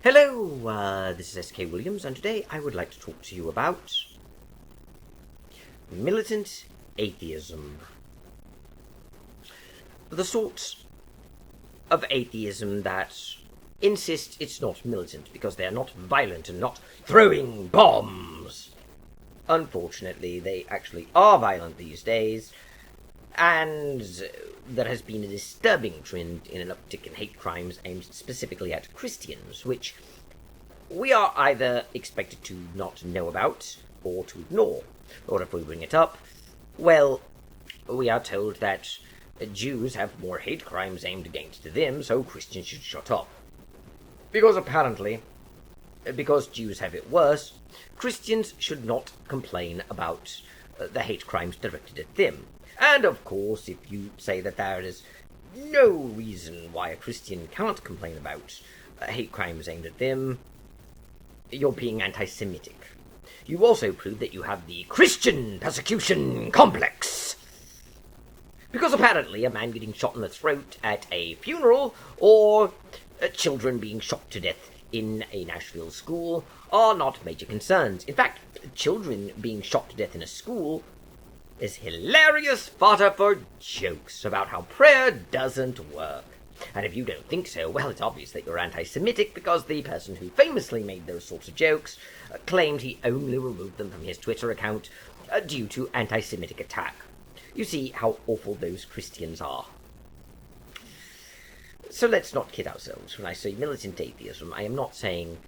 Hello, this is S.K. Williams, and today I would like to talk to you about militant atheism. The sort of atheism that insists it's not militant because they are not violent and not throwing bombs. Unfortunately, they actually are violent these days, and there has been a disturbing trend in an uptick in hate crimes aimed specifically at Christians, which we are either expected to not know about or to ignore. Or if we bring it up, well, we are told that Jews have more hate crimes aimed against them, so Christians should shut up. Because apparently, because Jews have it worse, Christians should not complain about the hate crimes directed at them. And of course, if you say that there is no reason why a Christian can't complain about hate crimes aimed at them, you're being anti-Semitic. You also prove that you have the Christian persecution complex. Because apparently a man getting shot in the throat at a funeral, or children being shot to death in a Nashville school, are not major concerns. In fact, children being shot to death in a school is hilarious fodder for jokes about how prayer doesn't work. And if you don't think so, well, it's obvious that you're anti-Semitic, because the person who famously made those sorts of jokes claimed he only removed them from his Twitter account due to anti-Semitic attack. You see how awful those Christians are. So let's not kid ourselves. When I say militant atheism, I am not saying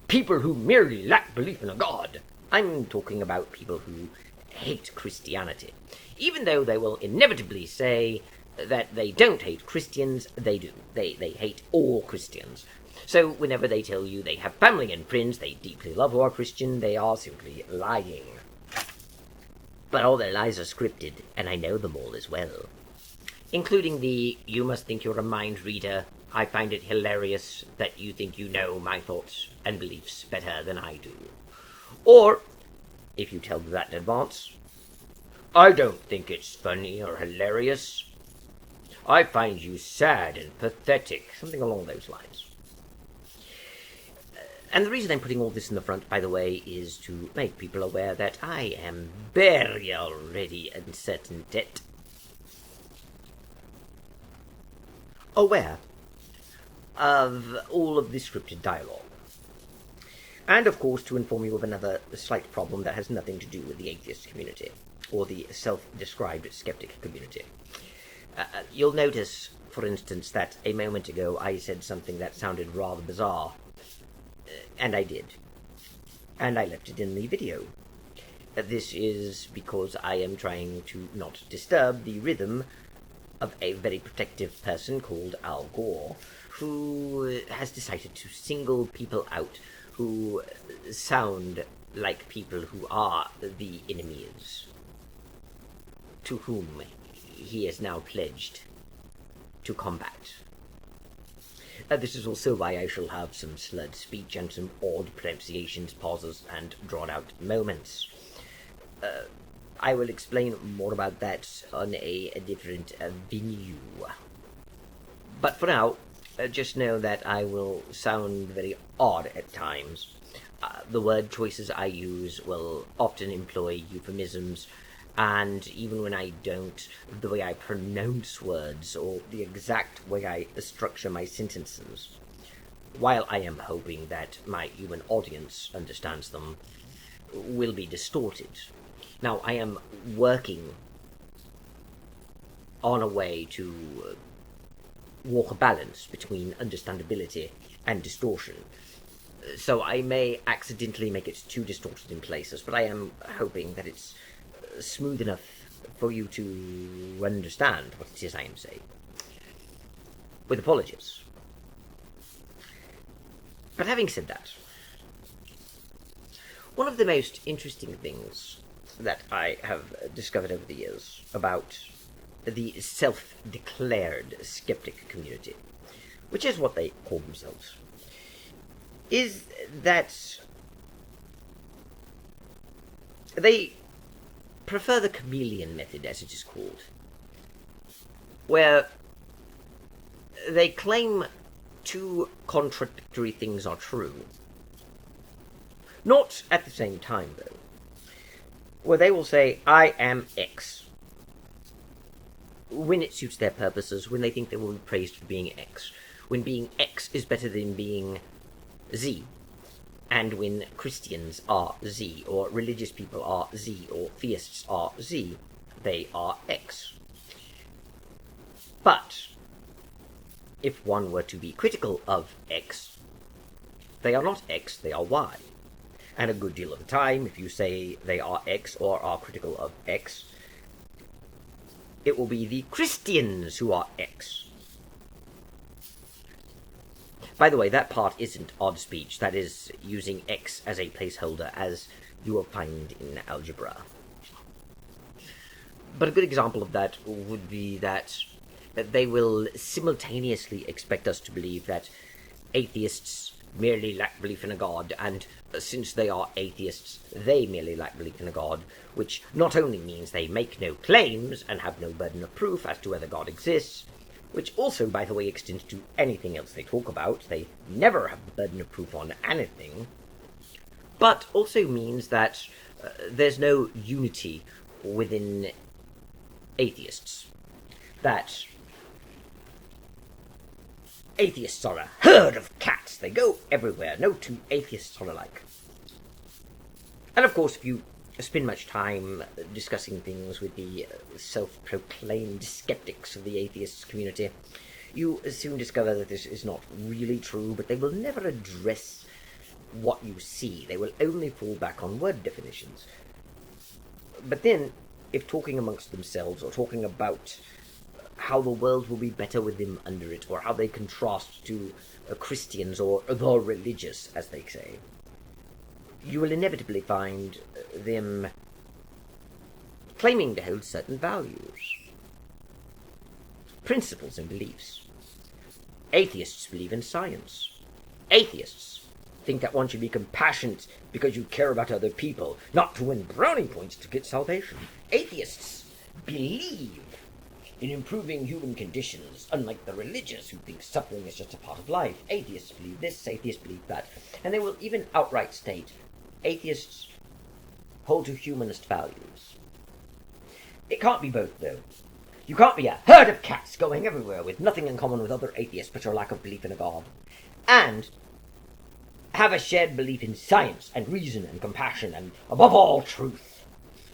people who merely lack belief in a God. I'm talking about people who hate Christianity. Even though they will inevitably say that they don't hate Christians, they do. They hate all Christians. So whenever they tell you they have family and friends they deeply love who are Christian, they are simply lying. But all their lies are scripted, and I know them all as well. Including the, you must think you're a mind reader, I find it hilarious that you think you know my thoughts and beliefs better than I do. Or, if you tell them that in advance, I don't think it's funny or hilarious. I find you sad and pathetic. Something along those lines. And the reason I'm putting all this in the front, by the way, is to make people aware that I am very already uncertain debt. Aware of all of the scripted dialogue. And, of course, to inform you of another slight problem that has nothing to do with the atheist community, or the self-described skeptic community. You'll notice, for instance, that a moment ago I said something that sounded rather bizarre. And I did. And I left it in the video. This is because I am trying to not disturb the rhythm of a very protective person called Al Gore, who has decided to single people out who sound like people who are the enemies, to whom he is now pledged to combat. This is also why I shall have some slurred speech and some odd pronunciations, pauses, and drawn-out moments. I will explain more about that on a different venue. But for now, just know that I will sound very odd at times. The word choices I use will often employ euphemisms, and even when I don't, the way I pronounce words or the exact way I structure my sentences, while I am hoping that my human audience understands them, will be distorted. Now, I am working on a way to walk a balance between understandability and distortion. So I may accidentally make it too distorted in places, but I am hoping that it's smooth enough for you to understand what it is I am saying. With apologies. But having said that, one of the most interesting things that I have discovered over the years about the self-declared skeptic community, which is what they call themselves, is that they prefer the chameleon method, as it is called, where they claim two contradictory things are true. Not at the same time, though. Where they will say, I am X, when it suits their purposes, when they think they will be praised for being X, when being X is better than being Z, and when Christians are Z, or religious people are Z, or theists are Z, they are X. But if one were to be critical of X, they are not X, they are Y. And a good deal of the time, if you say they are X or are critical of X, it will be the Christians who are X. By the way, that part isn't odd speech. That is using X as a placeholder, as you will find in algebra. But a good example of that would be that they will simultaneously expect us to believe that atheists merely lack belief in a god, and since they are atheists, they merely lack belief in a god, which not only means they make no claims and have no burden of proof as to whether God exists, which also, by the way, extends to anything else they talk about. They never have the burden of proof on anything, but also means that there's no unity within atheists. That atheists are a herd of cats. They go everywhere. No two atheists are alike. And of course, if you spend much time discussing things with the self-proclaimed skeptics of the atheists community, you soon discover that this is not really true, but they will never address what you see. They will only fall back on word definitions. But then, if talking amongst themselves, or talking about how the world will be better with them under it, or how they contrast to Christians, or the religious, as they say, you will inevitably find them claiming to hold certain values, principles and beliefs. Atheists believe in science. Atheists think that one should be compassionate because you care about other people, not to win brownie points to get salvation. Atheists believe in improving human conditions, unlike the religious who think suffering is just a part of life. Atheists believe this, atheists believe that. And they will even outright state, atheists hold to humanist values. It can't be both, though. You can't be a herd of cats going everywhere with nothing in common with other atheists but your lack of belief in a god, and have a shared belief in science and reason and compassion and, above all, truth.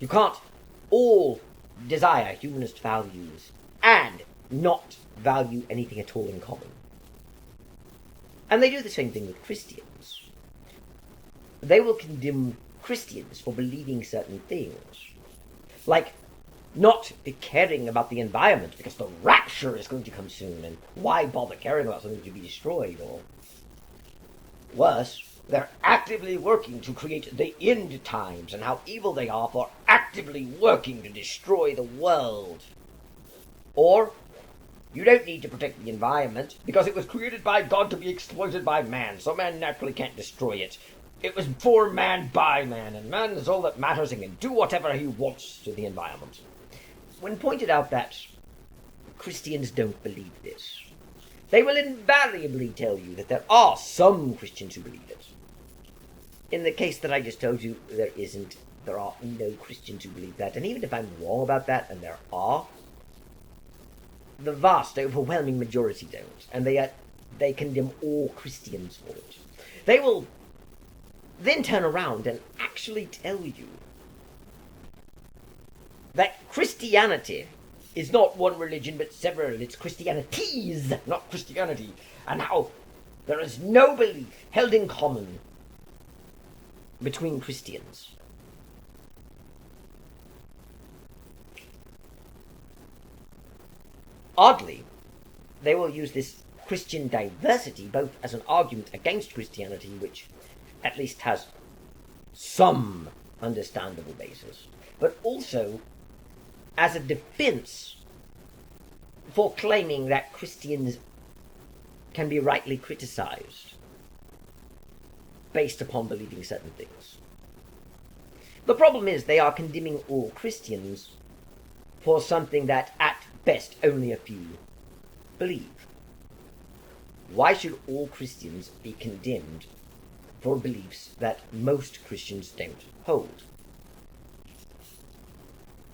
You can't all desire humanist values and not value anything at all in common. And they do the same thing with Christians. They will condemn Christians for believing certain things, like not caring about the environment because the rapture is going to come soon, and why bother caring about something to be destroyed? Or worse, they're actively working to create the end times, and how evil they are for actively working to destroy the world. Or, you don't need to protect the environment, because it was created by God to be exploited by man, so man naturally can't destroy it. It was for man by man, and man is all that matters and can do whatever he wants to the environment. When pointed out that Christians don't believe this, they will invariably tell you that there are some Christians who believe it. In the case that I just told you, there isn't. There are no Christians who believe that. And even if I'm wrong about that, and there are, the vast, overwhelming majority don't. And they condemn all Christians for it. They will then turn around and actually tell you that Christianity is not one religion but several. It's Christianities, not Christianity. And how there is no belief held in common between Christians. Oddly, they will use this Christian diversity both as an argument against Christianity, which at least has some understandable basis, but also as a defense for claiming that Christians can be rightly criticized based upon believing certain things. The problem is they are condemning all Christians for something that at best only a few believe. why should all Christians be condemned for beliefs that most Christians don't hold?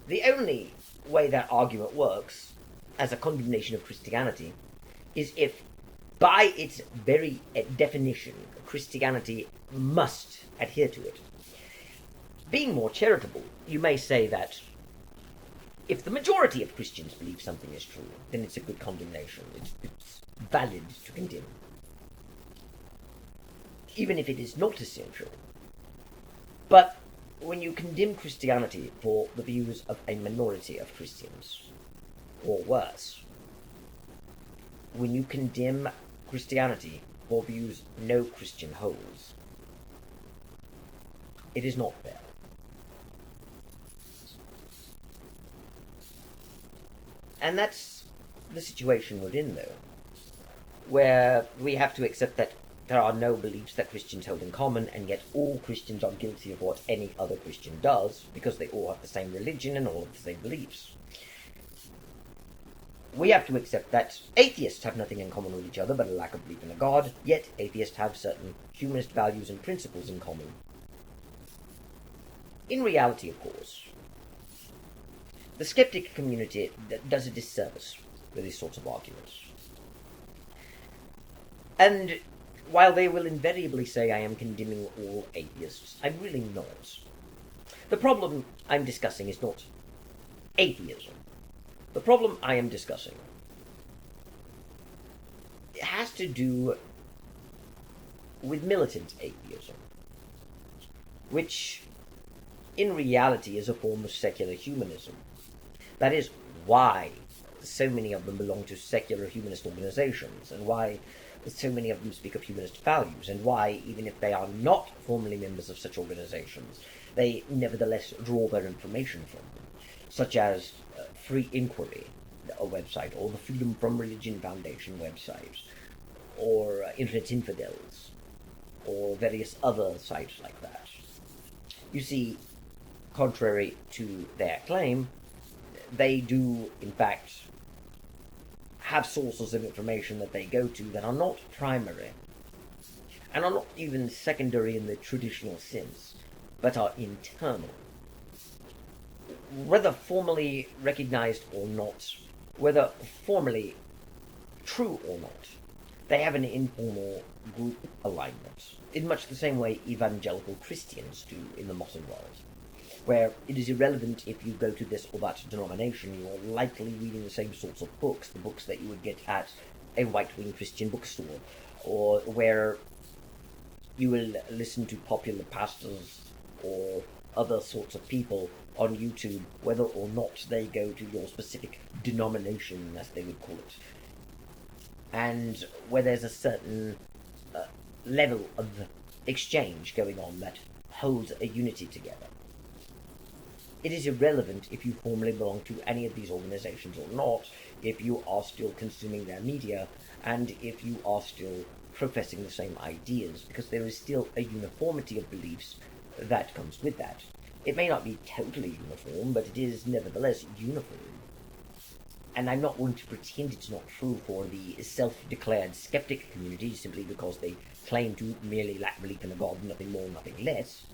The only way that argument works as a condemnation of Christianity is if, by its very definition, Christianity must adhere to it. Being more charitable, you may say that if the majority of Christians believe something is true, then it's a good condemnation. It's valid to condemn. Even if it is not essential. But when you condemn Christianity for the views of a minority of Christians, or worse, when you condemn Christianity for views no Christian holds, it is not fair. And that's the situation we're in, though, where we have to accept that there are no beliefs that Christians hold in common, and yet all Christians are guilty of what any other Christian does, because they all have the same religion and all have the same beliefs. We have to accept that atheists have nothing in common with each other but a lack of belief in a God, yet atheists have certain humanist values and principles in common. In reality, of course, the skeptic community does a disservice with these sorts of arguments. And while they will invariably say I am condemning all atheists, I'm really not. The problem I'm discussing is not atheism. The problem I am discussing has to do with militant atheism, which in reality is a form of secular humanism. That is why so many of them belong to secular humanist organizations, and why so many of them speak of humanist values, and why, even if they are not formally members of such organizations, they nevertheless draw their information from them, such as Free Inquiry, a website, or the Freedom from Religion Foundation website, or Internet Infidels, or various other sites like that. You see, contrary to their claim, they do, in fact, have sources of information that they go to that are not primary, and are not even secondary in the traditional sense, but are internal. Whether formally recognized or not, whether formally true or not, they have an informal group alignment, in much the same way evangelical Christians do in the modern world, where it is irrelevant if you go to this or that denomination, you are likely reading the same sorts of books, the books that you would get at a right-wing Christian bookstore, or where you will listen to popular pastors or other sorts of people on YouTube, whether or not they go to your specific denomination, as they would call it, and where there's a certain level of exchange going on that holds a unity together. It is irrelevant if you formally belong to any of these organizations or not, if you are still consuming their media, and if you are still professing the same ideas, because there is still a uniformity of beliefs that comes with that. It may not be totally uniform, but it is nevertheless uniform. And I'm not going to pretend it's not true for the self-declared skeptic community simply because they claim to merely lack belief in a God, nothing more, nothing less,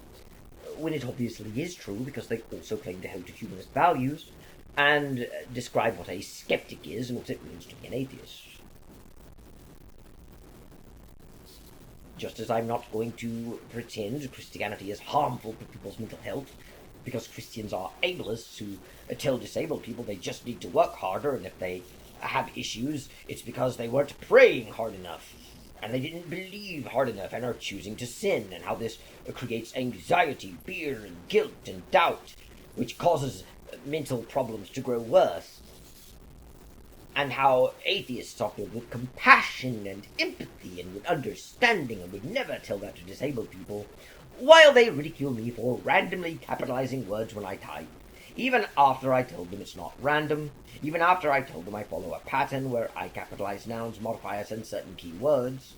when it obviously is true because they also claim to hold to humanist values and describe what a skeptic is and what it means to be an atheist. Just as I'm not going to pretend Christianity is harmful for people's mental health, because Christians are ableists who tell disabled people they just need to work harder, and if they have issues, it's because they weren't praying hard enough, and they didn't believe hard enough, and are choosing to sin, and how this creates anxiety, fear, and guilt, and doubt, which causes mental problems to grow worse, and how atheists are filled with compassion and empathy and with understanding and would never tell that to disabled people, while they ridicule me for randomly capitalizing words when I type, even after I told them it's not random, even after I told them I follow a pattern where I capitalize nouns, modifiers, and certain key words,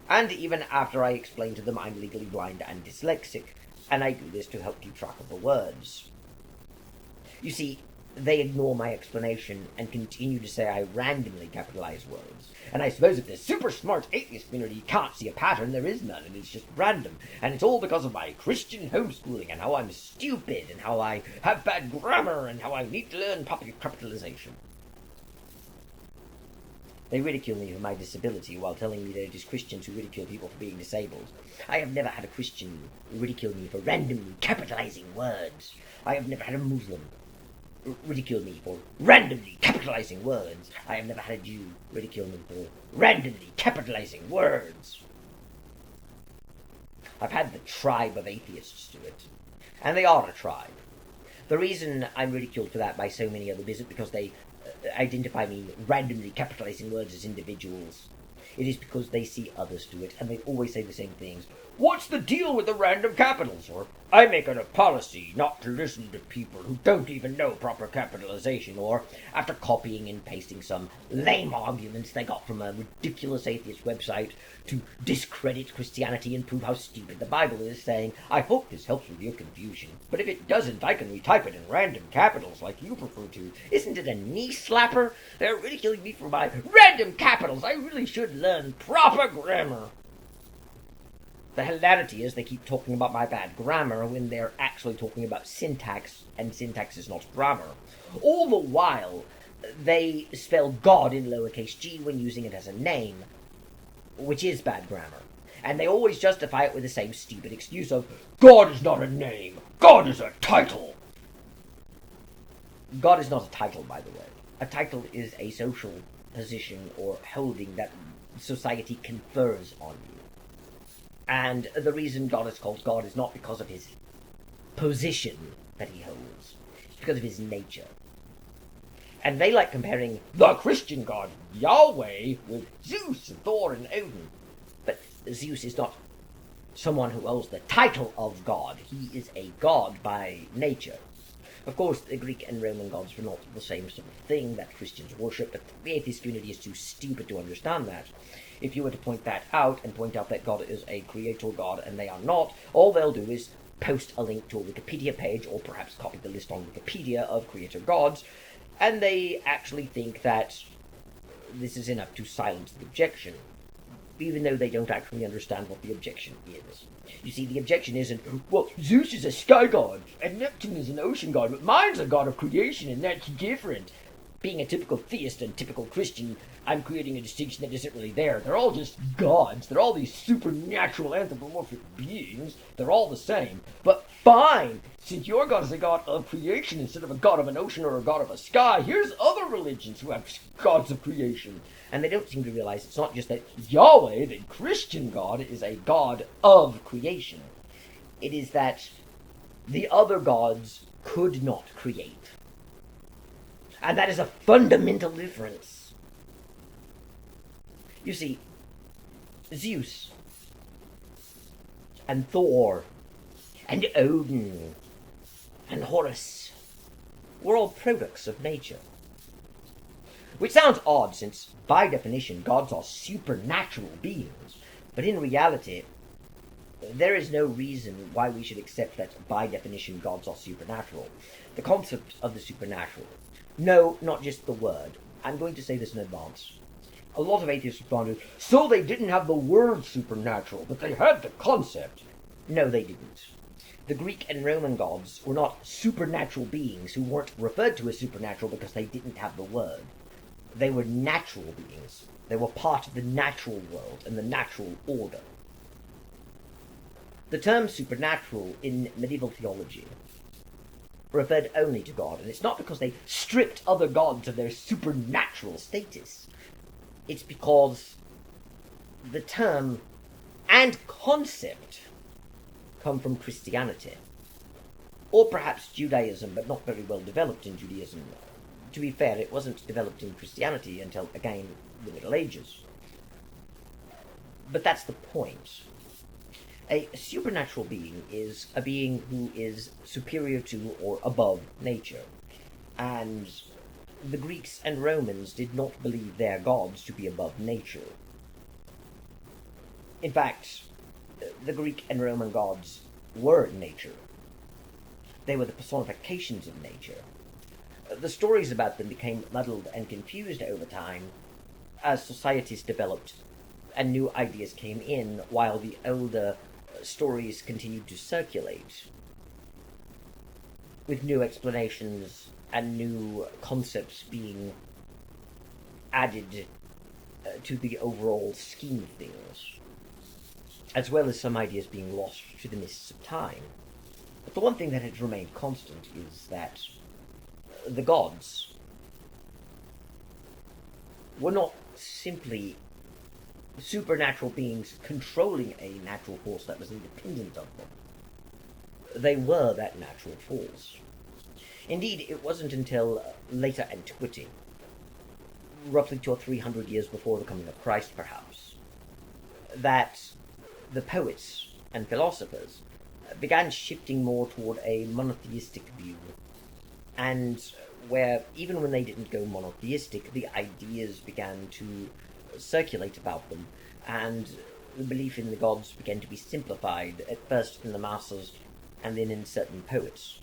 and even after I explain to them I'm legally blind and dyslexic, and I do this to help keep track of the words. You see, they ignore my explanation and continue to say I randomly capitalize words. And I suppose if the super smart atheist community can't see a pattern, there is none, and it's just random. And it's all because of my Christian homeschooling, and how I'm stupid, and how I have bad grammar, and how I need to learn proper capitalization. They ridicule me for my disability while telling me that it is Christians who ridicule people for being disabled. I have never had a Christian ridicule me for randomly capitalizing words. I have never had a Muslim ridicule me for randomly capitalizing words. I have never had a Jew ridicule me for randomly capitalizing words. I've had the tribe of atheists do it, and they are a tribe. The reason I'm ridiculed for that by so many others isn't because they identify me randomly capitalizing words as individuals. It is because they see others do it, and they always say the same things. What's the deal with the random capitals? Or, I make it a policy not to listen to people who don't even know proper capitalization. Or, after copying and pasting some lame arguments they got from a ridiculous atheist website to discredit Christianity and prove how stupid the Bible is, saying, I hope this helps with your confusion, but if it doesn't, I can retype it in random capitals like you prefer to. Isn't it a knee slapper? They're ridiculing me for my random capitals. I really should learn proper grammar. The hilarity is they keep talking about my bad grammar when they're actually talking about syntax, and syntax is not grammar. All the while, they spell God in lowercase g when using it as a name, which is bad grammar. And they always justify it with the same stupid excuse of, God is not a name, God is a title. God is not a title, by the way. A title is a social position or holding that society confers on you. And the reason God is called God is not because of his position that he holds. It's because of his nature. And they like comparing the Christian God, Yahweh, with Zeus and Thor and Odin. But Zeus is not someone who holds the title of God. He is a god by nature. Of course, the Greek and Roman gods were not the same sort of thing that Christians worship, but the atheist community is too stupid to understand that. If you were to point that out and point out that God is a creator god and they are not, all they'll do is post a link to a Wikipedia page, or perhaps copy the list on Wikipedia of creator gods, and they actually think that this is enough to silence the objection, even though they don't actually understand what the objection is. You see, the objection isn't, well, Zeus is a sky god, and Neptune is an ocean god, but mine's a god of creation, and that's different. Being a typical theist and typical Christian, I'm creating a distinction that isn't really there. They're all just gods. They're all these supernatural anthropomorphic beings. They're all the same. But fine, since your god is a god of creation instead of a god of an ocean or a god of a sky, here's other religions who have gods of creation. And they don't seem to realize it's not just that Yahweh, the Christian God, is a god of creation. It is that the other gods could not create. And that is a fundamental difference. You see, Zeus and Thor and Odin and Horus were all products of nature. Which sounds odd, since by definition gods are supernatural beings, but in reality there is no reason why we should accept that by definition gods are supernatural. The concept of the supernatural, no, not just the word. I'm going to say this in advance. A lot of atheists responded, so they didn't have the word supernatural, but they had the concept. No, they didn't. The Greek and Roman gods were not supernatural beings who weren't referred to as supernatural because they didn't have the word. They were natural beings. They were part of the natural world and the natural order. The term supernatural in medieval theology referred only to God, and it's not because they stripped other gods of their supernatural status. It's because the term and concept come from Christianity, or perhaps Judaism, but not very well developed in Judaism. To be fair, it wasn't developed in Christianity until, again, the Middle Ages. But that's the point. A supernatural being is a being who is superior to or above nature. And the Greeks and Romans did not believe their gods to be above nature. In fact, the Greek and Roman gods were nature. They were the personifications of nature. The stories about them became muddled and confused over time as societies developed and new ideas came in, while the older stories continued to circulate with new explanations and new concepts being added to the overall scheme of things, as well as some ideas being lost to the mists of time. But the one thing that has remained constant is that the gods were not simply supernatural beings controlling a natural force that was independent of them. They were that natural force. Indeed, it wasn't until later antiquity, roughly 200 or 300 years before the coming of Christ perhaps, that the poets and philosophers began shifting more toward a monotheistic view, and where even when they didn't go monotheistic, the ideas began to circulate about them, and the belief in the gods began to be simplified, at first in the masses and then in certain poets,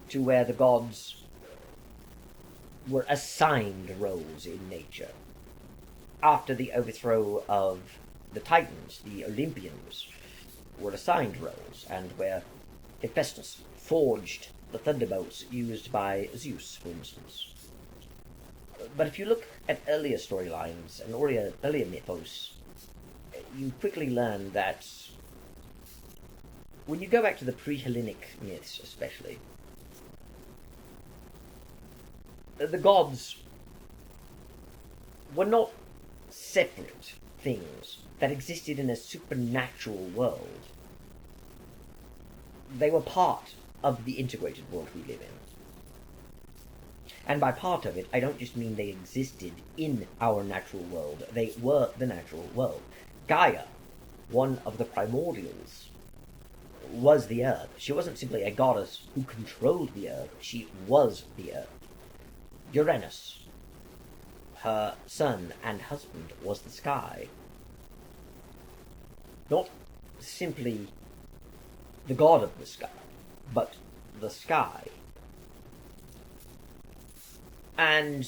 to where the gods were assigned roles in nature. After the overthrow of the Titans, the Olympians were assigned roles, and where Hephaestus forged the thunderbolts used by Zeus, for instance. But if you look at earlier storylines and earlier mythos, you quickly learn that when you go back to the pre-Hellenic myths especially, the gods were not separate things that existed in a supernatural world. They were part of the integrated world we live in. And by part of it, I don't just mean they existed in our natural world. They were the natural world. Gaia, one of the primordials, was the earth. She wasn't simply a goddess who controlled the earth. She was the earth. Uranus, her son and husband, was the sky. Not simply the god of the sky, but the sky. And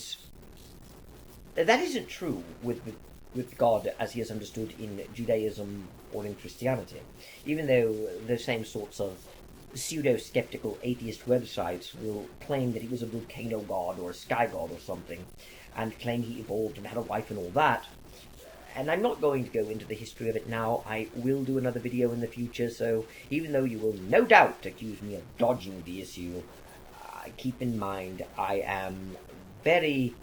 that isn't true with God as he is understood in Judaism or in Christianity, even though the same sorts of pseudo-skeptical atheist websites will claim that he was a volcano god or a sky god or something, and claim he evolved and had a wife and all that. And I'm not going to go into the history of it now. I will do another video in the future, so even though you will no doubt accuse me of dodging the issue, keep in mind I am very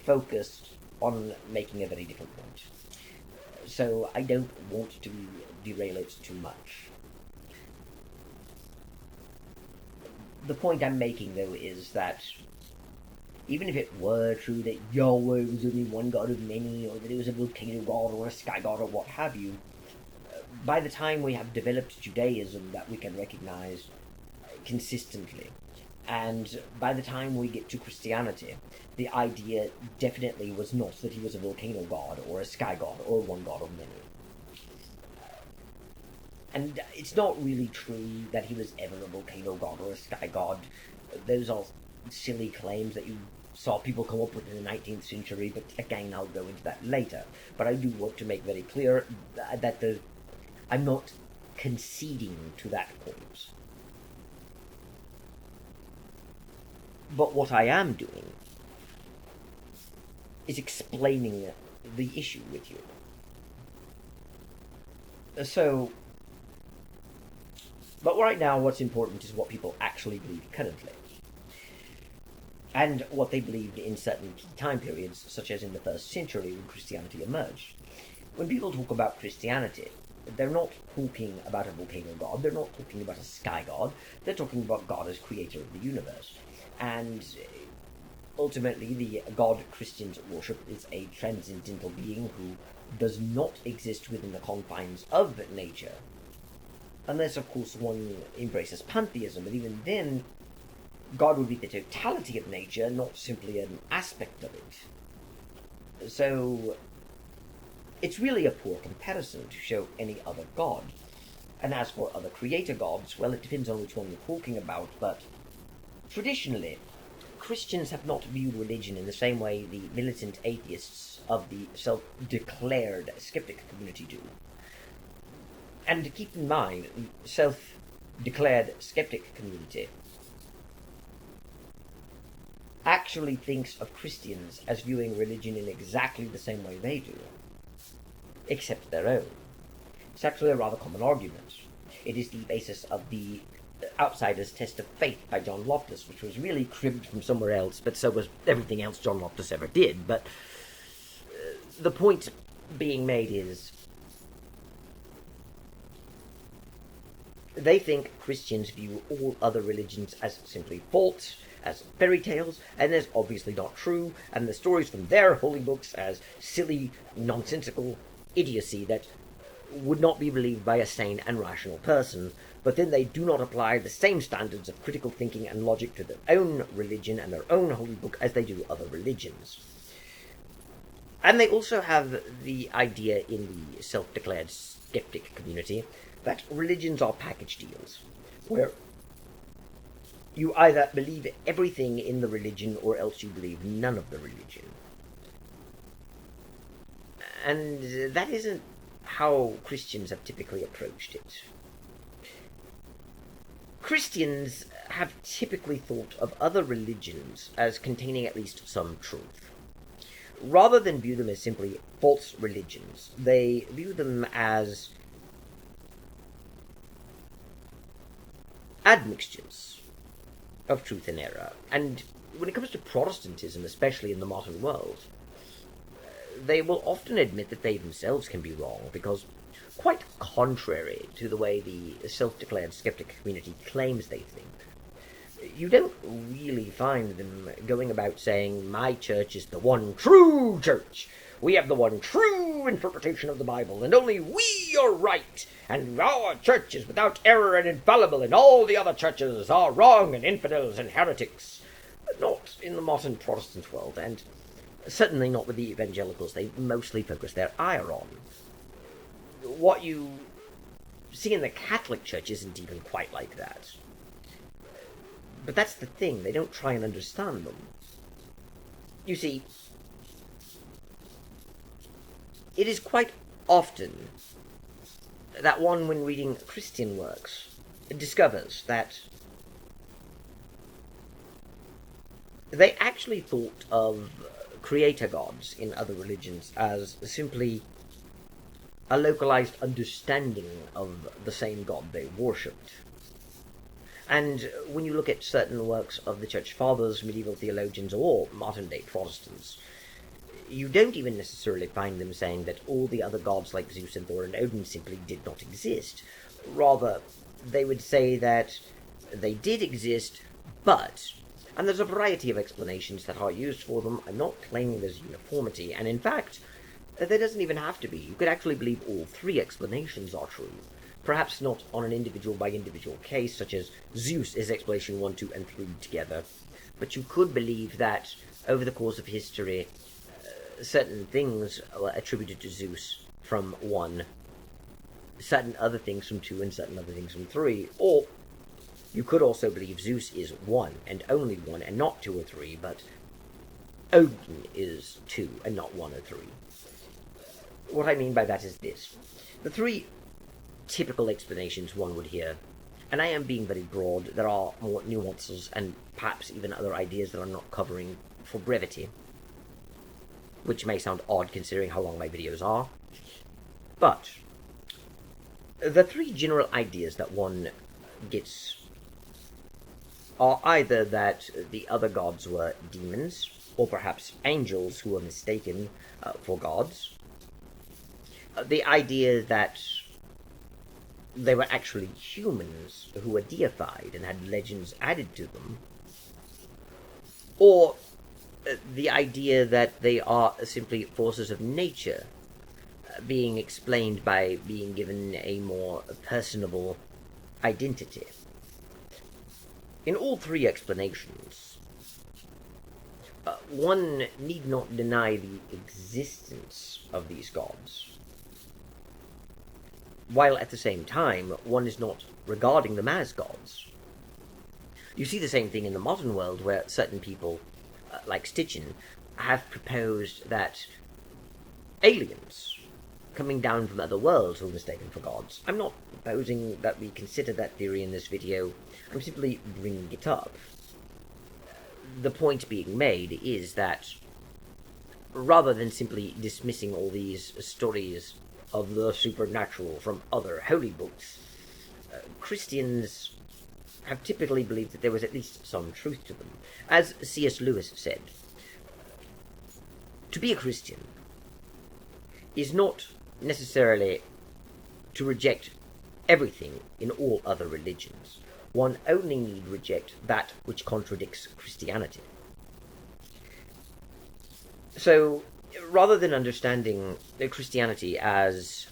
focused on making a very different point. So I don't want to derail it too much. The point I'm making, though, is that even if it were true that Yahweh was only one god of many, or that it was a volcano god or a sky god or what have you, by the time we have developed Judaism that we can recognize consistently, and by the time we get to Christianity, the idea definitely was not that he was a volcano god or a sky god or one god of many. And it's not really true that he was ever a volcano god or a sky god. Those are silly claims that you saw people come up with in the 19th century, but again, I'll go into that later. But I do want to make very clear that I'm not conceding to that point. But what I am doing is explaining the issue with you. But right now, what's important is what people actually believe currently, and what they believed in certain key time periods, such as in the 1st century when Christianity emerged. When people talk about Christianity, they're not talking about a volcano god, they're not talking about a sky god, they're talking about God as creator of the universe. And ultimately, the God Christians worship is a transcendental being who does not exist within the confines of nature, unless, of course, one embraces pantheism. But even then, God would be the totality of nature, not simply an aspect of it. So it's really a poor comparison to show any other god. And as for other creator gods, well, it depends on which one you're talking about, but traditionally, Christians have not viewed religion in the same way the militant atheists of the self-declared skeptic community do. And keep in mind, the self-declared skeptic community actually thinks of Christians as viewing religion in exactly the same way they do, except their own. It's actually a rather common argument. It is the basis of the Outsider's Test of Faith by John Loftus, which was really cribbed from somewhere else, but so was everything else John Loftus ever did. But the point being made is, they think Christians view all other religions as simply false, as fairy tales, and as obviously not true, and the stories from their holy books as silly, nonsensical idiocy that would not be believed by a sane and rational person. But then they do not apply the same standards of critical thinking and logic to their own religion and their own holy book as they do other religions. And they also have the idea in the self-declared skeptic community that religions are package deals, where you either believe everything in the religion or else you believe none of the religion. And that isn't how Christians have typically approached it. Christians have typically thought of other religions as containing at least some truth. Rather than view them as simply false religions, they view them as admixtures of truth and error. And when it comes to Protestantism, especially in the modern world, they will often admit that they themselves can be wrong, because quite contrary to the way the self-declared skeptic community claims they think, you don't really find them going about saying, my church is the one true church, we have the one true interpretation of the Bible, and only we are right, and our church is without error and infallible, and all the other churches are wrong and infidels and heretics. Not in the modern Protestant world, and certainly not with the evangelicals they mostly focus their ire on. What you see in the Catholic Church isn't even quite like that. But that's the thing, they don't try and understand them. You see, it is quite often that one, when reading Christian works, discovers that they actually thought of creator gods in other religions as simply a localized understanding of the same god they worshipped. And when you look at certain works of the Church Fathers, medieval theologians, or modern-day Protestants, you don't even necessarily find them saying that all the other gods like Zeus and Thor and Odin simply did not exist. Rather, they would say that they did exist, but... And there's a variety of explanations that are used for them. I'm not claiming there's uniformity, and in fact, there doesn't even have to be. You could actually believe all three explanations are true. Perhaps not on an individual-by-individual case, such as Zeus is explanation 1, 2, and 3 together, but you could believe that, over the course of history, certain things were attributed to Zeus from 1, certain other things from 2, and certain other things from 3, or you could also believe Zeus is 1, and only 1, and not 2 or 3, but Odin is 2, and not 1 or 3. What I mean by that is this. The three typical explanations one would hear, and I am being very broad, there are more nuances and perhaps even other ideas that I'm not covering for brevity, which may sound odd considering how long my videos are, but the three general ideas that one gets are either that the other gods were demons, or perhaps angels who were mistaken for gods, the idea that they were actually humans who were deified and had legends added to them, or the idea that they are simply forces of nature, being explained by being given a more personable identity. In all three explanations, one need not deny the existence of these gods, while at the same time one is not regarding them as gods. You see the same thing in the modern world, where certain people, like Stitchin, have proposed that aliens coming down from other worlds were mistaken for gods. I'm not proposing that we consider that theory in this video. I'm simply bringing it up. The point being made is that rather than simply dismissing all these stories of the supernatural from other holy books, Christians have typically believed that there was at least some truth to them. As C.S. Lewis said, to be a Christian is not necessarily to reject everything in all other religions. One only need reject that which contradicts Christianity. So, rather than understanding Christianity as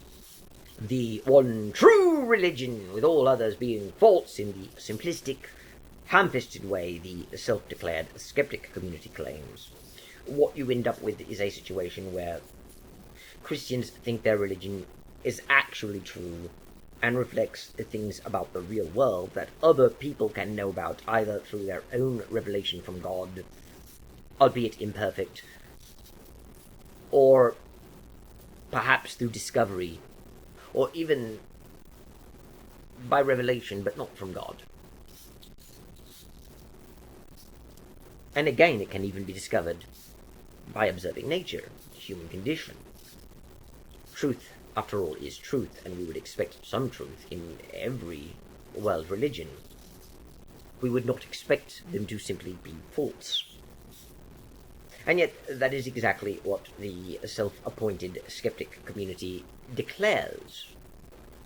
the one true religion, with all others being false in the simplistic, ham-fisted way the self-declared skeptic community claims, what you end up with is a situation where Christians think their religion is actually true and reflects the things about the real world that other people can know about either through their own revelation from God, albeit imperfect, or perhaps through discovery, or even by revelation but not from God. And again, it can even be discovered by observing nature, the human condition. Truth, after all, is truth, and we would expect some truth in every world religion. We would not expect them to simply be false. And yet, that is exactly what the self-appointed skeptic community declares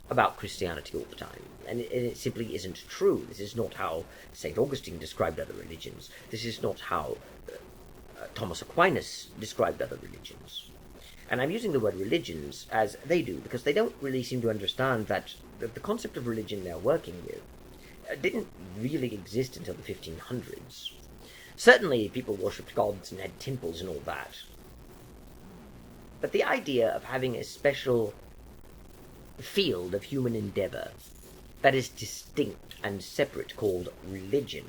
about Christianity all the time. And it simply isn't true. This is not how St. Augustine described other religions. This is not how Thomas Aquinas described other religions. And I'm using the word religions as they do, because they don't really seem to understand that the concept of religion they're working with didn't really exist until the 1500s. Certainly, people worshipped gods and had temples and all that. But the idea of having a special field of human endeavor that is distinct and separate, called religion,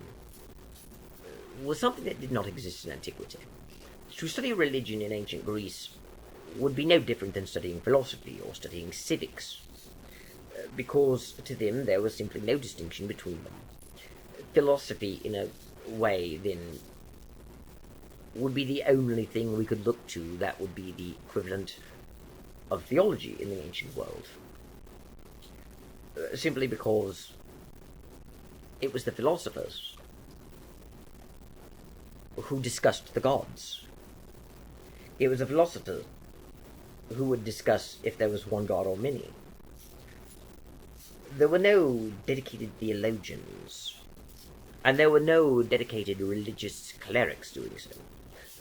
was something that did not exist in antiquity. To study religion in ancient Greece would be no different than studying philosophy or studying civics, because to them there was simply no distinction between them. Philosophy, in a way, then, would be the only thing we could look to that would be the equivalent of theology in the ancient world. Simply because it was the philosophers who discussed the gods. It was a philosopher who would discuss if there was one god or many. There were no dedicated theologians, and there were no dedicated religious clerics doing so,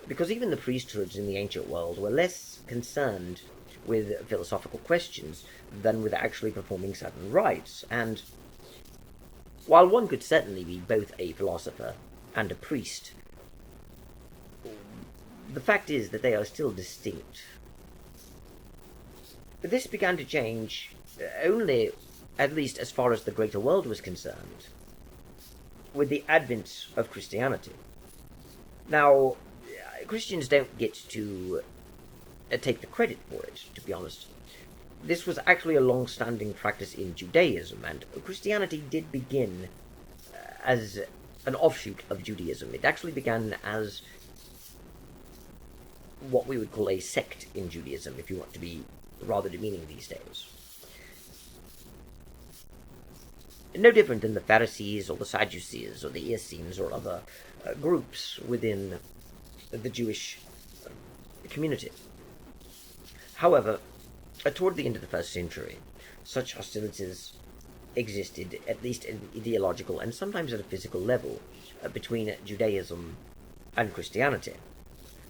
because even the priesthoods in the ancient world were less concerned with philosophical questions than with actually performing certain rites. And while one could certainly be both a philosopher and a priest, the fact is that they are still distinct. But this began to change only, at least as far as the greater world was concerned, with the advent of Christianity. Now, Christians don't get to take the credit for it, to be honest. This was actually a long-standing practice in Judaism, and Christianity did begin as an offshoot of Judaism. It actually began as what we would call a sect in Judaism, if you want to be rather demeaning these days. No different than the Pharisees or the Sadducees or the Essenes or other groups within the Jewish community. However, toward the end of the first century, such hostilities existed, at least at an ideological and sometimes at a physical level, between Judaism and Christianity,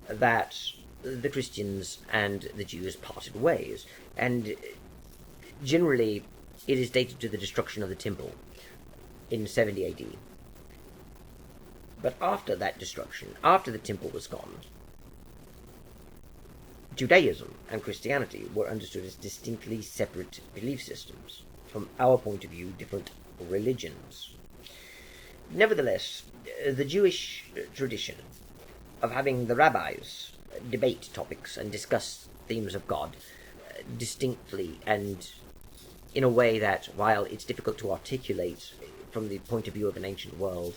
that the Christians and the Jews parted ways, and generally it is dated to the destruction of the temple in 70 AD. But after that destruction, after the temple was gone, Judaism and Christianity were understood as distinctly separate belief systems, from our point of view, different religions. Nevertheless, the Jewish tradition of having the rabbis debate topics and discuss themes of God distinctly and in a way that, while it's difficult to articulate from the point of view of an ancient world,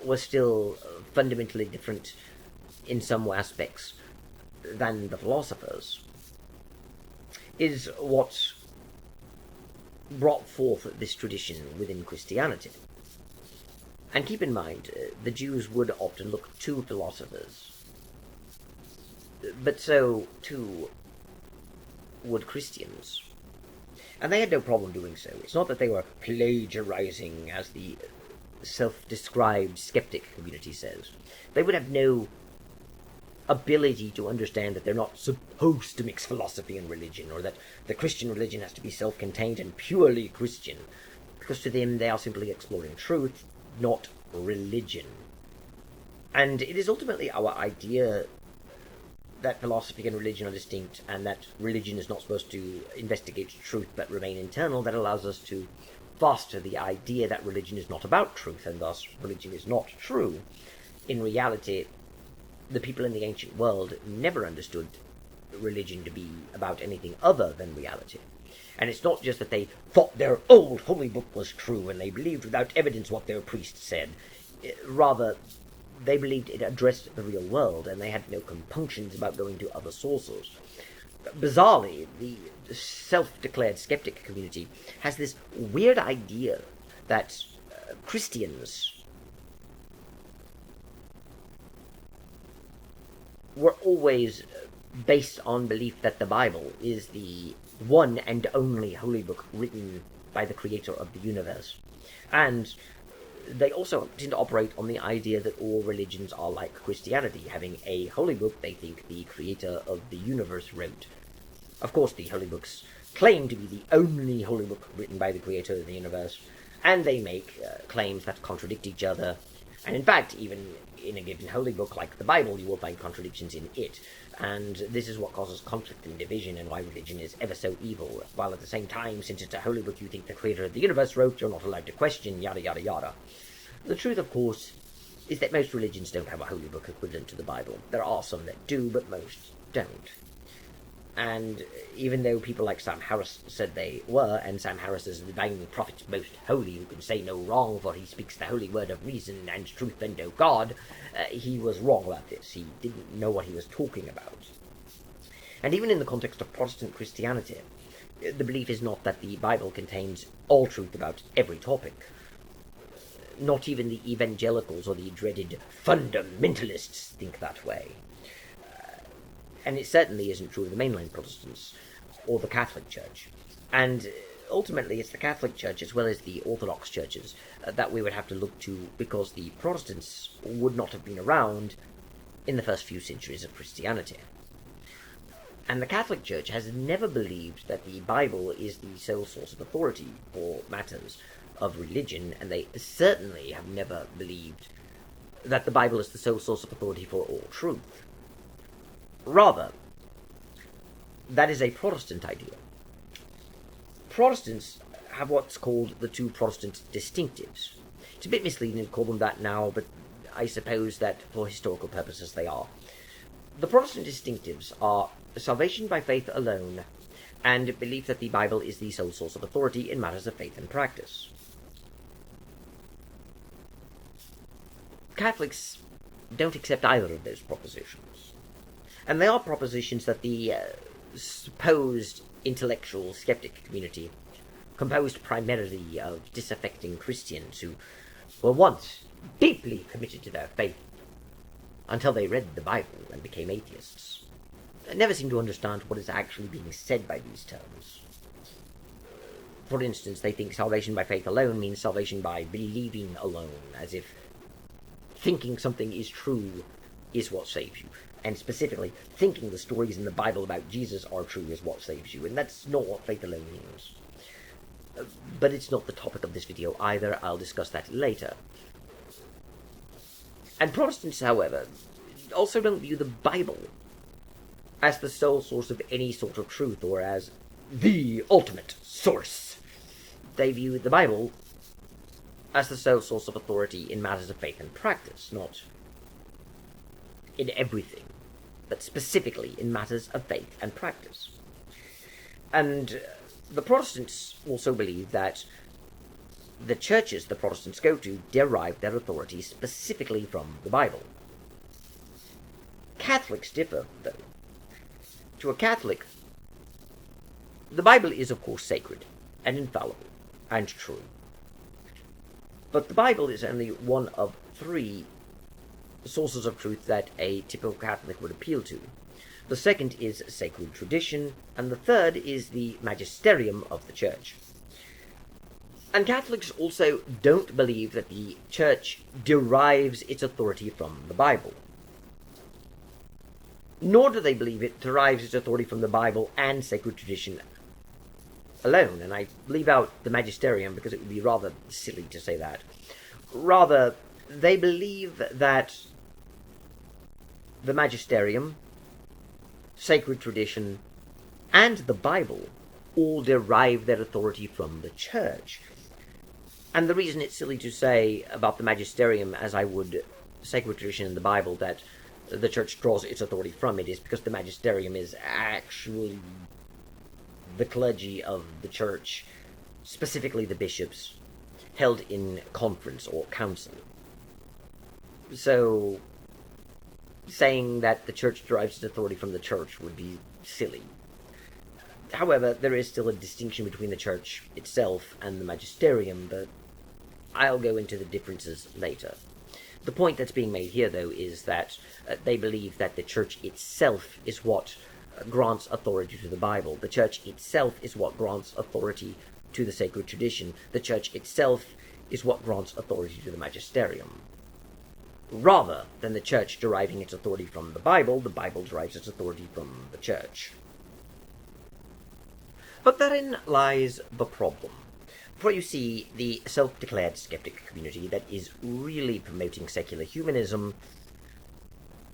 was still fundamentally different in some aspects than the philosophers, is what brought forth this tradition within Christianity. And keep in mind, the Jews would often look to philosophers, but so too would Christians. And they had no problem doing so. It's not that they were plagiarizing, as the self-described skeptic community says. They would have no ability to understand that they're not supposed to mix philosophy and religion, or that the Christian religion has to be self-contained and purely Christian, because to them they are simply exploring truth, not religion. And it is ultimately our idea that philosophy and religion are distinct, and that religion is not supposed to investigate truth but remain internal, that allows us to foster the idea that religion is not about truth, and thus religion is not true. In reality, the people in the ancient world never understood religion to be about anything other than reality. And it's not just that they thought their old holy book was true and they believed without evidence what their priest said. Rather, they believed it addressed the real world, and they had no compunctions about going to other sources. Bizarrely, the self-declared skeptic community has this weird idea that Christians were always based on belief that the Bible is the one and only holy book written by the creator of the universe. And they also tend to operate on the idea that all religions are like Christianity, having a holy book they think the creator of the universe wrote. Of course, the holy books claim to be the only holy book written by the creator of the universe, and they make claims that contradict each other. And in fact, even in a given holy book like the Bible, you will find contradictions in it. And this is what causes conflict and division, and why religion is ever so evil. While at the same time, since it's a holy book you think the creator of the universe wrote, you're not allowed to question, yada yada yada. The truth, of course, is that most religions don't have a holy book equivalent to the Bible. There are some that do, but most don't. And even though people like Sam Harris said they were, and Sam Harris is the divine prophet most holy, who can say no wrong, for he speaks the holy word of reason and truth and no God, he was wrong about this. He didn't know what he was talking about. And even in the context of Protestant Christianity, the belief is not that the Bible contains all truth about every topic. Not even the evangelicals or the dreaded fundamentalists think that way. And it certainly isn't true of the mainline Protestants or the Catholic Church. And ultimately, it's the Catholic Church as well as the Orthodox churches that we would have to look to, because the Protestants would not have been around in the first few centuries of Christianity. And the Catholic Church has never believed that the Bible is the sole source of authority for matters of religion, and they certainly have never believed that the Bible is the sole source of authority for all truth. Rather, that is a Protestant idea. Protestants have what's called the two Protestant distinctives. It's a bit misleading to call them that now, but I suppose that for historical purposes they are. The Protestant distinctives are salvation by faith alone, and belief that the Bible is the sole source of authority in matters of faith and practice. Catholics don't accept either of those propositions. And they are propositions that the supposed intellectual skeptic community, composed primarily of disaffecting Christians who were once deeply committed to their faith until they read the Bible and became atheists, never seem to understand what is actually being said by these terms. For instance, they think salvation by faith alone means salvation by believing alone, as if thinking something is true is what saves you. And specifically, thinking the stories in the Bible about Jesus are true is what saves you. And that's not what faith alone means. But it's not the topic of this video either. I'll discuss that later. And Protestants, however, also don't view the Bible as the sole source of any sort of truth, or as the ultimate source. They view the Bible as the sole source of authority in matters of faith and practice, not in everything, but specifically in matters of faith and practice. And the Protestants also believe that the churches the Protestants go to derive their authority specifically from the Bible. Catholics differ, though. To a Catholic, the Bible is, of course, sacred and infallible and true. But the Bible is only one of three sources of truth that a typical Catholic would appeal to. The second is sacred tradition, and the third is the magisterium of the Church. And Catholics also don't believe that the Church derives its authority from the Bible. Nor do they believe it derives its authority from the Bible and sacred tradition alone, and I leave out the magisterium because it would be rather silly to say that. Rather, they believe that the magisterium, sacred tradition, and the Bible all derive their authority from the Church. And the reason it's silly to say about the magisterium, as I would sacred tradition and the Bible, that the Church draws its authority from it, is because the magisterium is actually the clergy of the Church, specifically the bishops, held in conference or council. So, saying that the Church derives its authority from the Church would be silly. However, there is still a distinction between the Church itself and the magisterium, but I'll go into the differences later. The point that's being made here, though, is that they believe that the Church itself is what grants authority to the Bible. The Church itself is what grants authority to the sacred tradition. The Church itself is what grants authority to the magisterium. Rather than the Church deriving its authority from the Bible derives its authority from the Church. But therein lies the problem. For you see, the self-declared skeptic community that is really promoting secular humanism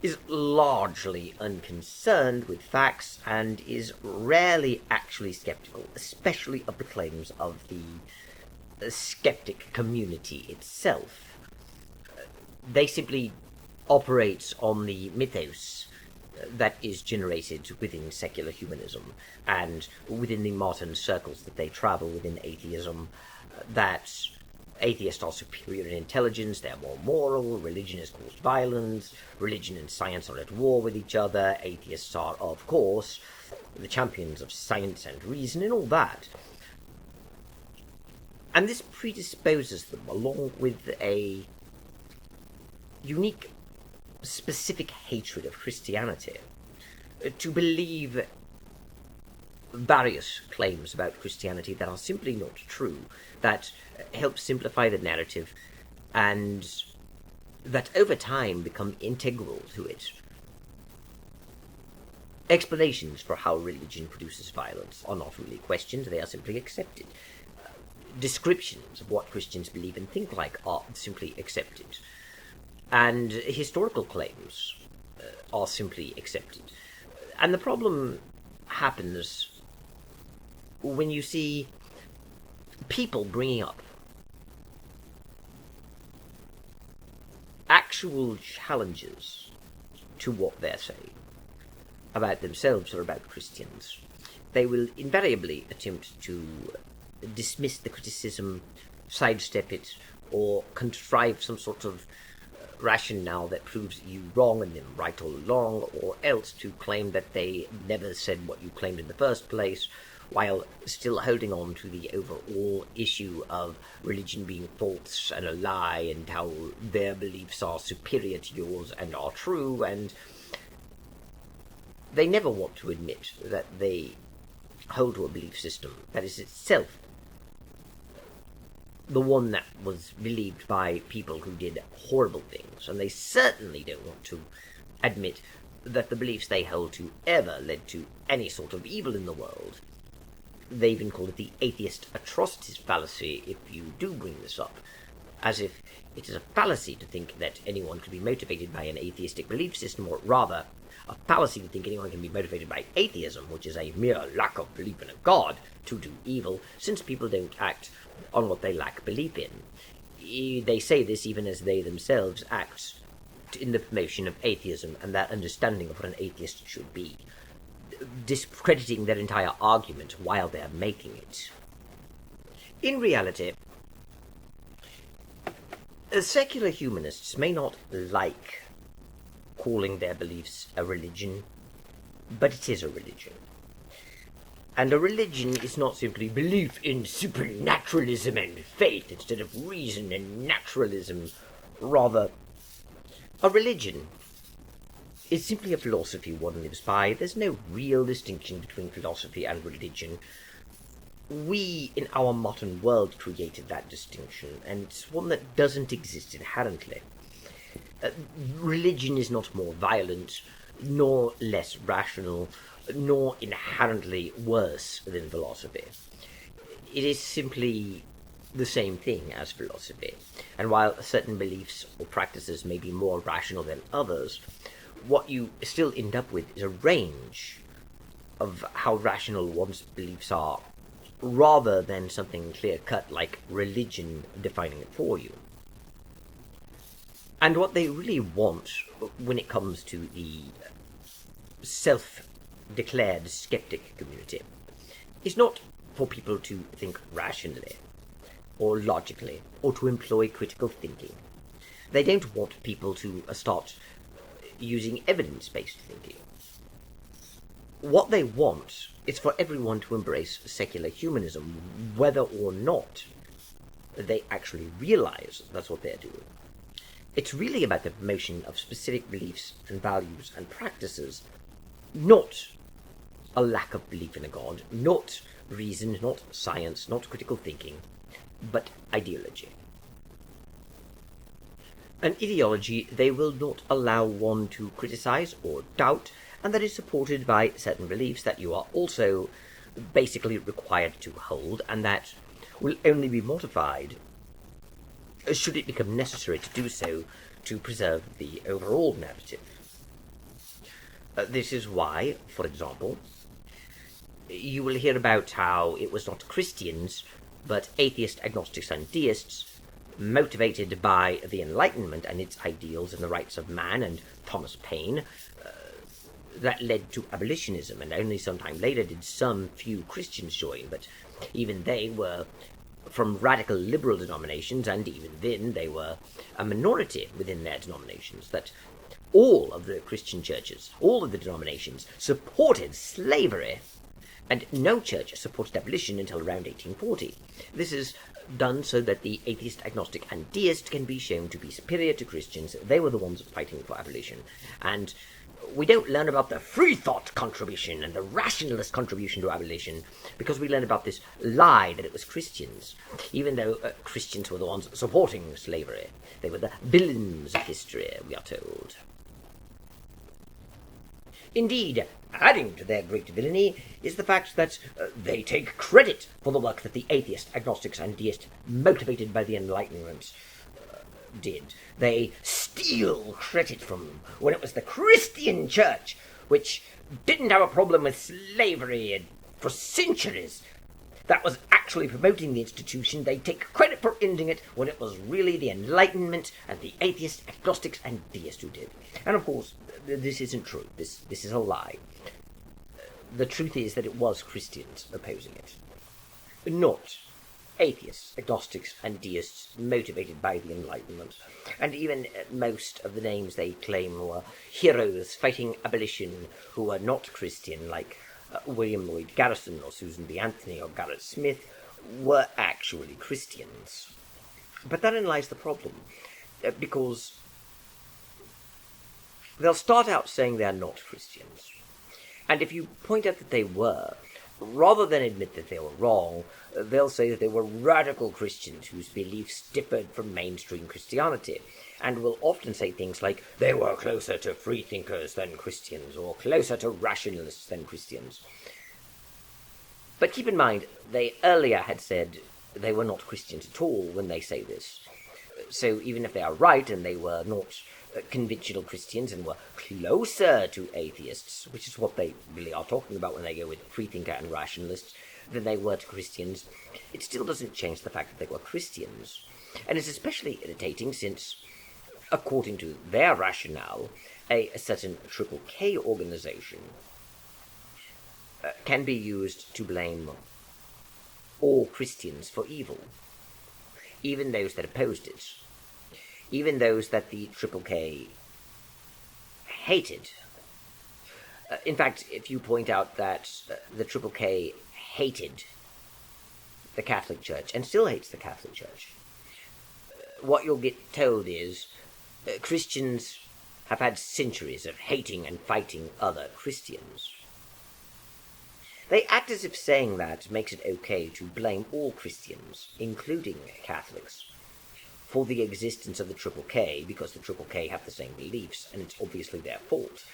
is largely unconcerned with facts and is rarely actually skeptical, especially of the claims of the skeptic community itself. They simply operate on the mythos that is generated within secular humanism and within the modern circles that they travel within atheism, that atheists are superior in intelligence, they're more moral, religion has caused violence, religion and science are at war with each other, atheists are, of course, the champions of science and reason and all that. And this predisposes them, along with a unique, specific hatred of Christianity, to believe various claims about Christianity that are simply not true, that help simplify the narrative, and that over time become integral to it. Explanations for how religion produces violence are not really questioned, they are simply accepted. Descriptions of what Christians believe and think like are simply accepted. And historical claims are simply accepted. And the problem happens when you see people bringing up actual challenges to what they're saying about themselves or about Christians. They will invariably attempt to dismiss the criticism, sidestep it, or contrive some sort of rationale that proves you wrong and then right all along, or else to claim that they never said what you claimed in the first place, while still holding on to the overall issue of religion being false and a lie, and how their beliefs are superior to yours and are true, and they never want to admit that they hold to a belief system that is itself the one that was believed by people who did horrible things, and they certainly don't want to admit that the beliefs they hold to ever led to any sort of evil in the world. They even call it the atheist atrocities fallacy if you do bring this up, as if it is a fallacy to think that anyone could be motivated by an atheistic belief system, or rather, a fallacy to think anyone can be motivated by atheism, which is a mere lack of belief in a god, to do evil, since people don't act on what they lack belief in. They say this even as they themselves act in the promotion of atheism and that understanding of what an atheist should be, discrediting their entire argument while they're making it. In reality, secular humanists may not like calling their beliefs a religion, but it is a religion. And a religion is not simply belief in supernaturalism and faith instead of reason and naturalism. Rather, a religion is simply a philosophy one lives by. There's no real distinction between philosophy and religion. We, in our modern world, created that distinction, and it's one that doesn't exist inherently. Religion is not more violent, nor less rational, nor inherently worse than philosophy. It is simply the same thing as philosophy, and while certain beliefs or practices may be more rational than others, what you still end up with is a range of how rational one's beliefs are, rather than something clear-cut like religion defining it for you. And what they really want when it comes to the self-declared skeptic community is not for people to think rationally or logically or to employ critical thinking. They don't want people to start using evidence-based thinking. What they want is for everyone to embrace secular humanism, whether or not they actually realize that's what they're doing. It's really about the promotion of specific beliefs and values and practices, not a lack of belief in a god, not reason, not science, not critical thinking, but ideology. An ideology they will not allow one to criticize or doubt, and that is supported by certain beliefs that you are also basically required to hold, and that will only be modified should it become necessary to do so to preserve the overall narrative. This is why, for example, you will hear about how it was not Christians, but atheists, agnostics, and deists, motivated by the Enlightenment and its ideals and the rights of man and Thomas Paine, that led to abolitionism, and only sometime later did some few Christians join, but even they were from radical liberal denominations, and even then they were a minority within their denominations, that all of the Christian churches, all of the denominations, supported slavery, and no church supported abolition until around 1840. This is done so that the atheist, agnostic, and deist can be shown to be superior to Christians. They were the ones fighting for abolition. And we don't learn about the free thought contribution and the rationalist contribution to abolition because we learn about this lie that it was Christians, even though Christians were the ones supporting slavery. They were the villains of history, we are told. Indeed, adding to their great villainy is the fact that they take credit for the work that the atheists, agnostics, and deists, motivated by the Enlightenment, did. They steal credit from them when it was the Christian church which didn't have a problem with slavery for centuries that was actually promoting the institution. They take credit for ending it when it was really the Enlightenment and the atheists, agnostics, and deists who did. And of course, this isn't true. This is a lie. The truth is that it was Christians opposing it, not atheists, agnostics, and deists motivated by the Enlightenment. And even most of the names they claim were heroes fighting abolition who were not Christian, like William Lloyd Garrison or Susan B. Anthony or Garrett Smith, were actually Christians. But therein lies the problem, because they'll start out saying they're not Christians. And if you point out that they were, rather than admit that they were wrong, they'll say that they were radical Christians whose beliefs differed from mainstream Christianity, and will often say things like, they were closer to freethinkers than Christians, or closer to rationalists than Christians. But keep in mind, they earlier had said they were not Christians at all when they say this. So even if they are right, and they were not conventional Christians and were closer to atheists, which is what they really are talking about when they go with freethinker and rationalists, than they were to Christians, it still doesn't change the fact that they were Christians. And it's especially irritating since, according to their rationale, a certain Triple K organization can be used to blame all Christians for evil, even those that opposed it, even those that the Triple K hated. In fact, if you point out that the Triple K hated the Catholic Church and still hates the Catholic Church, what you'll get told is Christians have had centuries of hating and fighting other Christians. They act as if saying that makes it okay to blame all Christians, including Catholics, for the existence of the Triple K, because the Triple K have the same beliefs, and it's obviously their fault.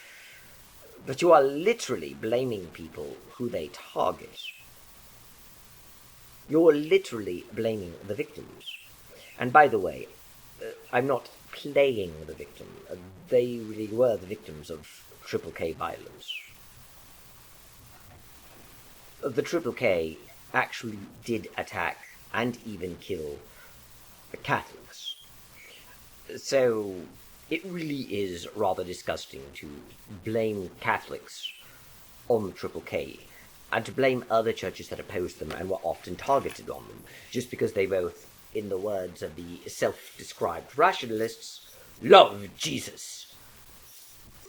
But you are literally blaming people who they target. You're literally blaming the victims. And by the way, I'm not playing the victim. They really were the victims of Triple K violence. The Triple K actually did attack and even kill the Catholics. So it really is rather disgusting to blame Catholics on the Triple K and to blame other churches that opposed them and were often targeted on them just because they both, in the words of the self-described rationalists, love Jesus.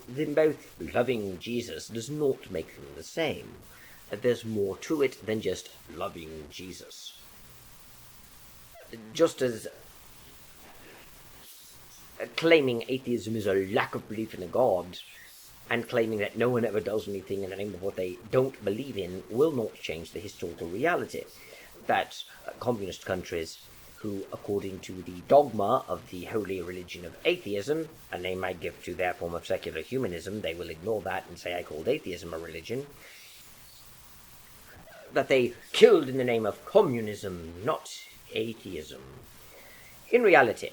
Them both loving Jesus does not make them the same. There's more to it than just loving Jesus. Just as claiming atheism is a lack of belief in a God, and claiming that no one ever does anything in the name of what they don't believe in will not change the historical reality that communist countries who, according to the dogma of the holy religion of atheism, a name I give to their form of secular humanism, they will ignore that and say I called atheism a religion, that they killed in the name of communism, not atheism. In reality,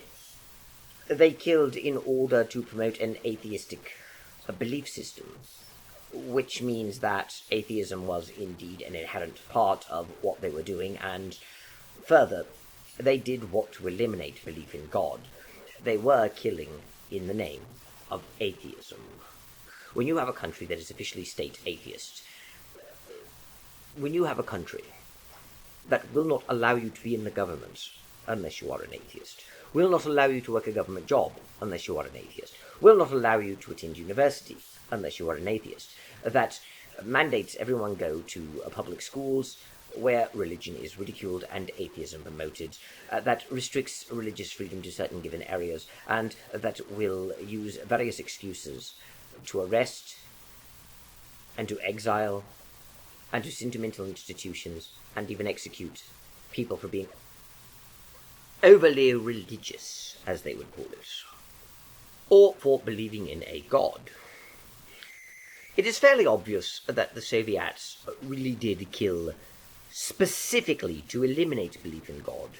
they killed in order to promote an atheistic belief system, which means that atheism was indeed an inherent part of what they were doing, and further, they did what to eliminate belief in God. They were killing in the name of atheism. When you have a country that is officially state atheist, when you have a country that will not allow you to be in the government unless you are an atheist, will not allow you to work a government job unless you are an atheist, will not allow you to attend university unless you are an atheist, that mandates everyone go to public schools where religion is ridiculed and atheism promoted, that restricts religious freedom to certain given areas, and that will use various excuses to arrest and to exile and to send to mental institutions and even execute people for being overly religious, as they would call it, or for believing in a god. It is fairly obvious that the Soviets really did kill specifically to eliminate belief in God,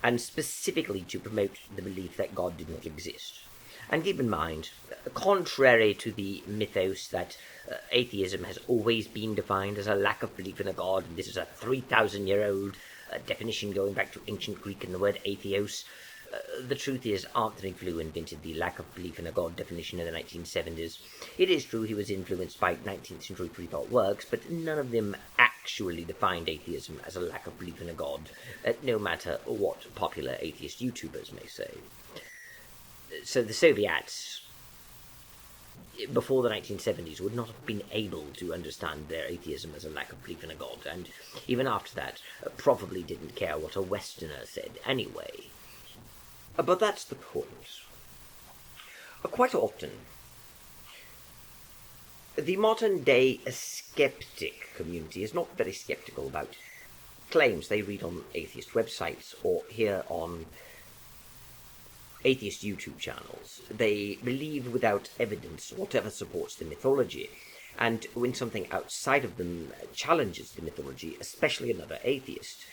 and specifically to promote the belief that God did not exist. And keep in mind, contrary to the mythos that atheism has always been defined as a lack of belief in a god, and this is a 3,000-year-old definition going back to ancient Greek and the word atheos, the truth is Anthony Flew invented the lack of belief in a god definition in the 1970s. It is true he was influenced by 19th century free-thought works, but none of them actually defined atheism as a lack of belief in a god, no matter what popular atheist YouTubers may say. So the Soviets, before the 1970s, would not have been able to understand their atheism as a lack of belief in a god, and even after that, probably didn't care what a Westerner said anyway. But that's the point. Quite often, the modern-day skeptic community is not very skeptical about claims they read on atheist websites or hear on atheist YouTube channels. They believe without evidence whatever supports the mythology, and when something outside of them challenges the mythology, especially another atheist,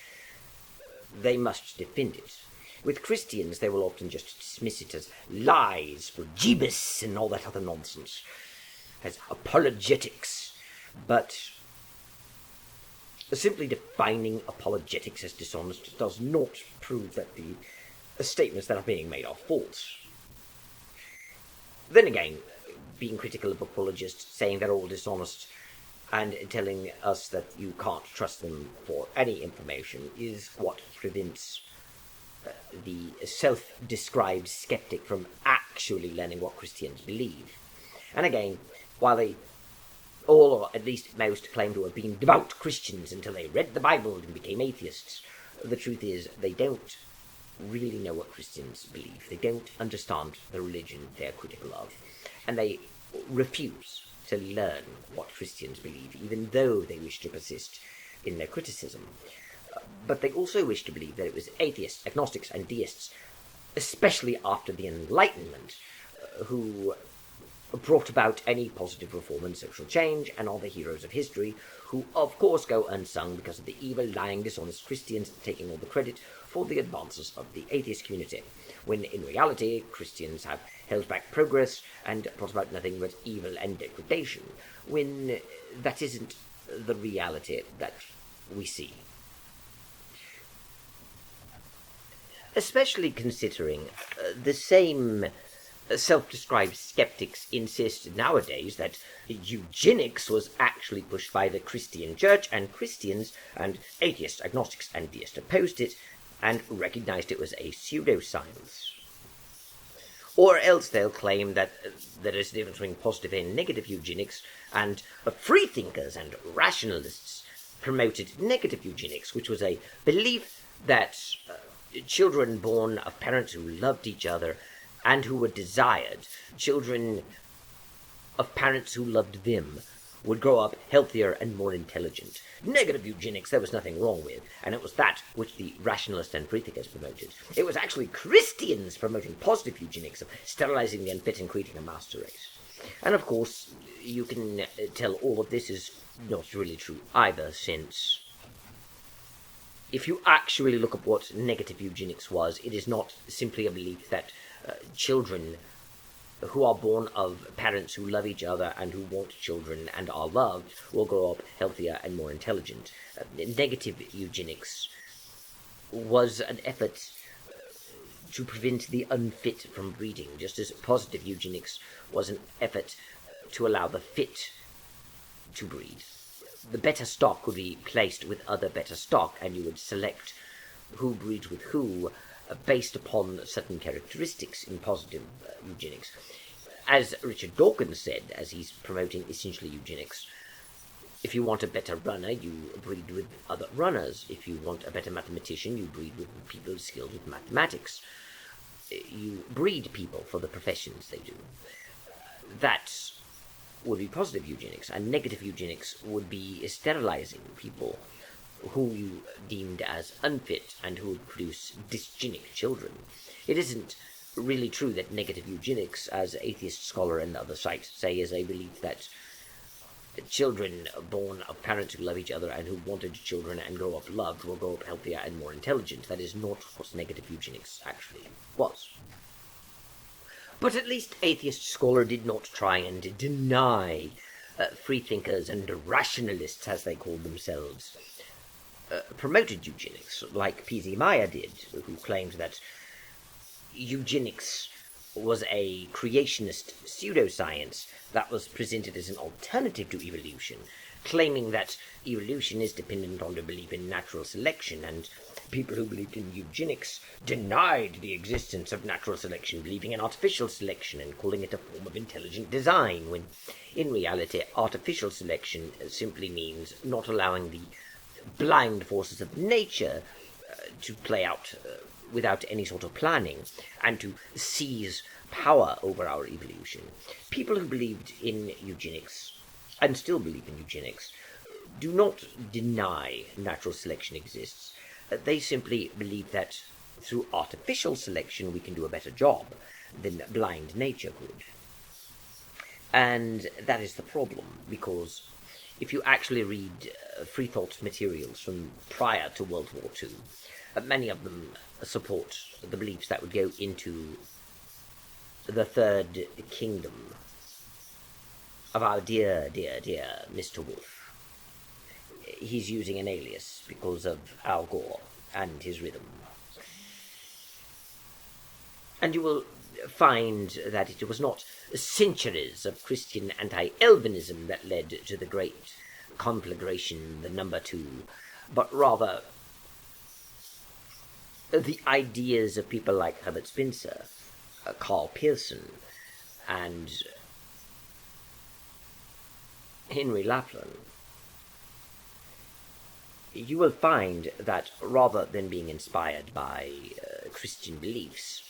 they must defend it. With Christians, they will often just dismiss it as lies, for Jeebus, and all that other nonsense, as apologetics. But Simply defining apologetics as dishonest does not prove that the statements that are being made are false. Then again, being critical of apologists, saying they're all dishonest, and telling us that you can't trust them for any information is what prevents the self-described skeptic from actually learning what Christians believe. And again, while they all, or at least most, claim to have been devout Christians until they read the Bible and became atheists, the truth is they don't really know what Christians believe. They don't understand the religion they're critical of. And they refuse to learn what Christians believe, even though they wish to persist in their criticism. But they also wish to believe that it was atheists, agnostics, and deists, especially after the Enlightenment, who brought about any positive reform and social change, and are the heroes of history, who of course go unsung because of the evil, lying, dishonest Christians taking all the credit for the advances of the atheist community, when in reality Christians have held back progress and brought about nothing but evil and degradation, when that isn't the reality that we see. Especially considering the same self-described skeptics insist nowadays that eugenics was actually pushed by the Christian church, and Christians and atheists, agnostics, and deists opposed it and recognized it was a pseudoscience. Or else they'll claim that there is a difference between positive and negative eugenics, and freethinkers and rationalists promoted negative eugenics, which was a belief that children born of parents who loved each other and who were desired, children of parents who loved them, would grow up healthier and more intelligent. Negative eugenics there was nothing wrong with, and it was that which the rationalists and freethinkers promoted. It was actually Christians promoting positive eugenics, of sterilizing the unfit and creating a master race. And of course, you can tell all of this is not really true either, since if you actually look at what negative eugenics was, it is not simply a belief that children who are born of parents who love each other and who want children and are loved will grow up healthier and more intelligent. Negative eugenics was an effort to prevent the unfit from breeding, just as positive eugenics was an effort to allow the fit to breed. The better stock would be placed with other better stock, and you would select who breeds with who based upon certain characteristics in positive eugenics. As Richard Dawkins said, as he's promoting essentially eugenics, if you want a better runner, you breed with other runners. If you want a better mathematician, you breed with people skilled with mathematics. You breed people for the professions they do. That would be positive eugenics, and negative eugenics would be sterilizing people who you deemed as unfit and who would produce dysgenic children. It isn't really true that negative eugenics, as Atheist Scholar and other sites say, is a belief that children born of parents who love each other and who wanted children and grow up loved will grow up healthier and more intelligent. That is not what negative eugenics actually was. But at least Atheist Scholar did not try and deny freethinkers and rationalists, as they called themselves, promoted eugenics, like P.Z. Meyer did, who claimed that eugenics was a creationist pseudoscience that was presented as an alternative to evolution, claiming that evolution is dependent on the belief in natural selection, and people who believed in eugenics denied the existence of natural selection, believing in artificial selection and calling it a form of intelligent design, when in reality artificial selection simply means not allowing the blind forces of nature to play out without any sort of planning, and to seize power over our evolution. People who believed in eugenics, and still believe in eugenics, do not deny natural selection exists. They simply believe that through artificial selection we can do a better job than blind nature could. And that is the problem, because if you actually read freethought materials from prior to World War II, many of them support the beliefs that would go into the third kingdom of our dear, dear, dear Mr. Wolf. he's using an alias because of Al Gore and his rhythm. And you will find that it was not centuries of Christian anti-Elvinism that led to the great conflagration, the number 2, but rather the ideas of people like Herbert Spencer, Carl Pearson, and Henry Lapland. You will find that rather than being inspired by Christian beliefs,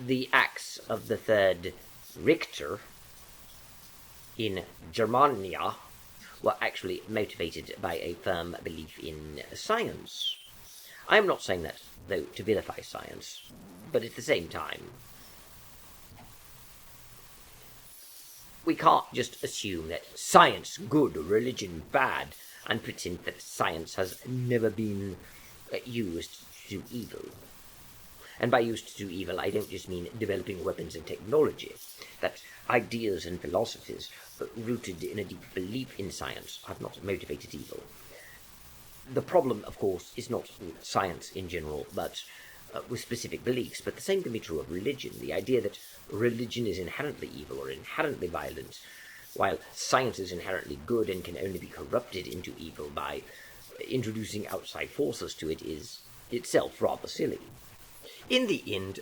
the acts of the third Richter in Germania were actually motivated by a firm belief in science. I am not saying that, though, to vilify science, but at the same time, we can't just assume that science good, religion bad, and pretend that science has never been used to do evil. And by used to do evil, I don't just mean developing weapons and technology. That ideas and philosophies rooted in a deep belief in science have not motivated evil. The problem, of course, is not with science in general, but with specific beliefs. But the same can be true of religion. The idea that religion is inherently evil or inherently violent, while science is inherently good and can only be corrupted into evil by introducing outside forces to it, is itself rather silly. In the end,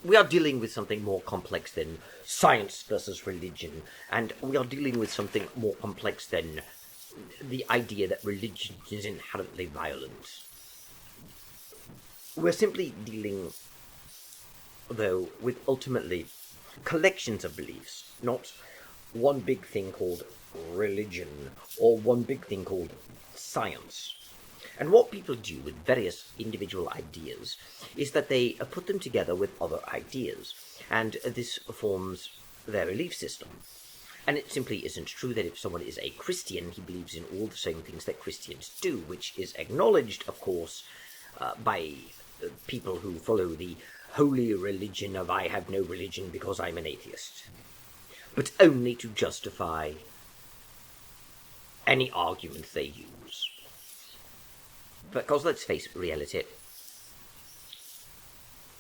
we are dealing with something more complex than science versus religion, and we are dealing with something more complex than the idea that religion is inherently violent. We're simply dealing, though, with ultimately collections of beliefs, not one big thing called religion or one big thing called science. And what people do with various individual ideas is that they put them together with other ideas, and this forms their belief system. And it simply isn't true that if someone is a Christian, he believes in all the same things that Christians do, which is acknowledged, of course, by people who follow the holy religion of I have no religion because I'm an atheist, but only to justify any argument they use. Because let's face reality,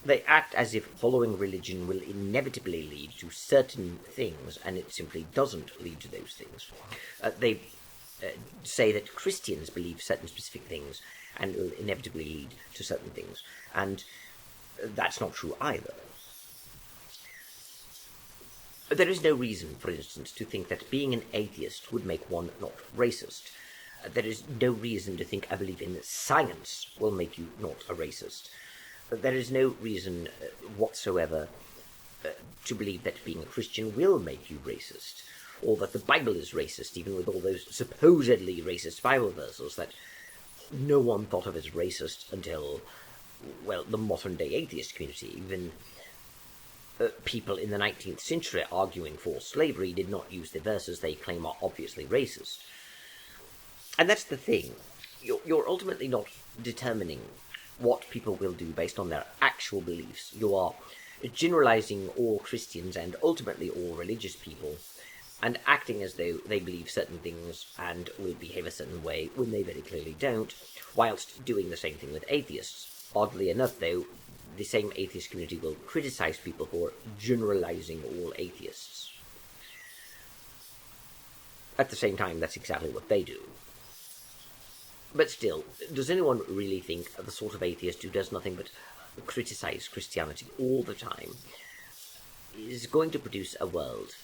they act as if following religion will inevitably lead to certain things, and it simply doesn't lead to those things. They say that Christians believe certain specific things and will inevitably lead to certain things, and that's not true either. There is no reason, for instance, to think that being an atheist would make one not racist. There is no reason to think a belief in science will make you not a racist. There is no reason whatsoever to believe that being a Christian will make you racist, or that the Bible is racist, even with all those supposedly racist Bible verses that no one thought of as racist until, well, the modern-day atheist community. Even people in the 19th century arguing for slavery did not use the verses they claim are obviously racist. And that's the thing. You're ultimately not determining what people will do based on their actual beliefs. You are generalizing all Christians and ultimately all religious people and acting as though they believe certain things and will behave a certain way when they very clearly don't, whilst doing the same thing with atheists. Oddly enough, though, the same atheist community will criticize people for generalizing all atheists. At the same time, that's exactly what they do. But still, does anyone really think the sort of atheist who does nothing but criticize Christianity all the time is going to produce a world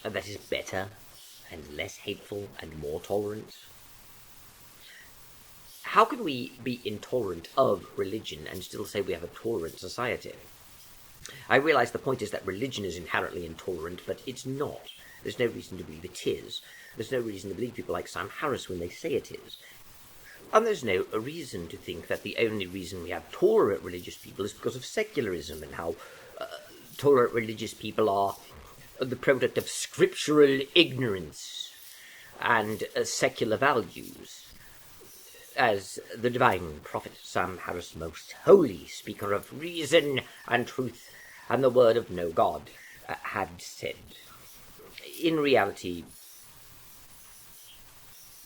that is better and less hateful and more tolerant? How can we be intolerant of religion and still say we have a tolerant society? I realize the point is that religion is inherently intolerant, but it's not. There's no reason to believe it is. There's no reason to believe people like Sam Harris when they say it is. And there's no reason to think that the only reason we have tolerant religious people is because of secularism and how tolerant religious people are the product of scriptural ignorance and secular values. As the divine prophet Sam Harris, most holy speaker of reason and truth and the word of no God, had said. In reality,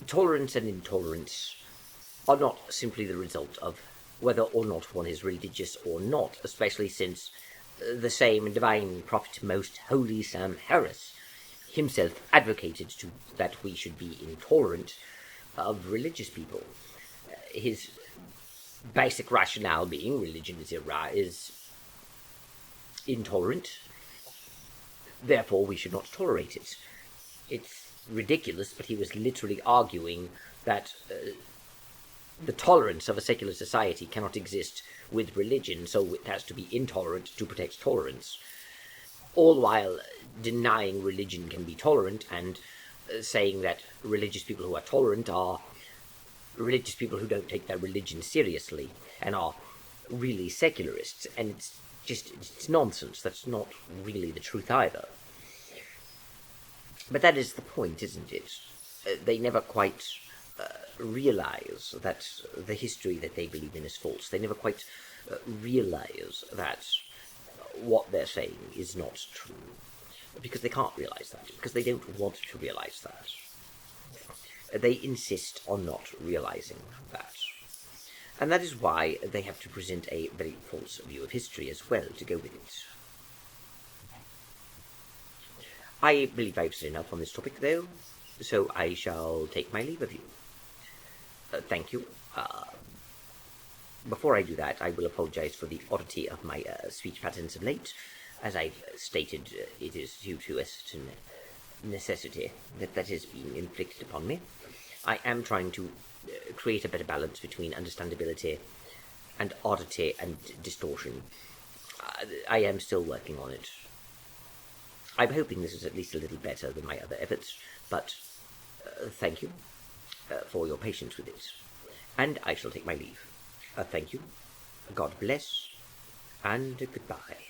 tolerance and intolerance are not simply the result of whether or not one is religious or not, especially since the same divine prophet, most holy Sam Harris, himself advocated that we should be intolerant of religious people. His basic rationale being religion is intolerant, therefore we should not tolerate it. It's ridiculous, but he was literally arguing that the tolerance of a secular society cannot exist with religion, so it has to be intolerant to protect tolerance. All while denying religion can be tolerant and saying that religious people who are tolerant are religious people who don't take their religion seriously and are really secularists. And it's nonsense. That's not really the truth either. But that is the point, isn't it? They never quite realize that the history that they believe in is false. They never quite realize that what they're saying is not true. Because they can't realize that. Because they don't want to realize that. They insist on not realizing that. And that is why they have to present a very false view of history as well to go with it. I believe I've said enough on this topic, though, so I shall take my leave of you. Thank you. Before I do that, I will apologize for the oddity of my speech patterns of late. As I've stated, it is due to a certain necessity that has been inflicted upon me. I am trying to create a better balance between understandability and oddity and distortion. I am still working on it. I'm hoping this is at least a little better than my other efforts, but thank you for your patience with it. And I shall take my leave. Thank you, God bless, and goodbye.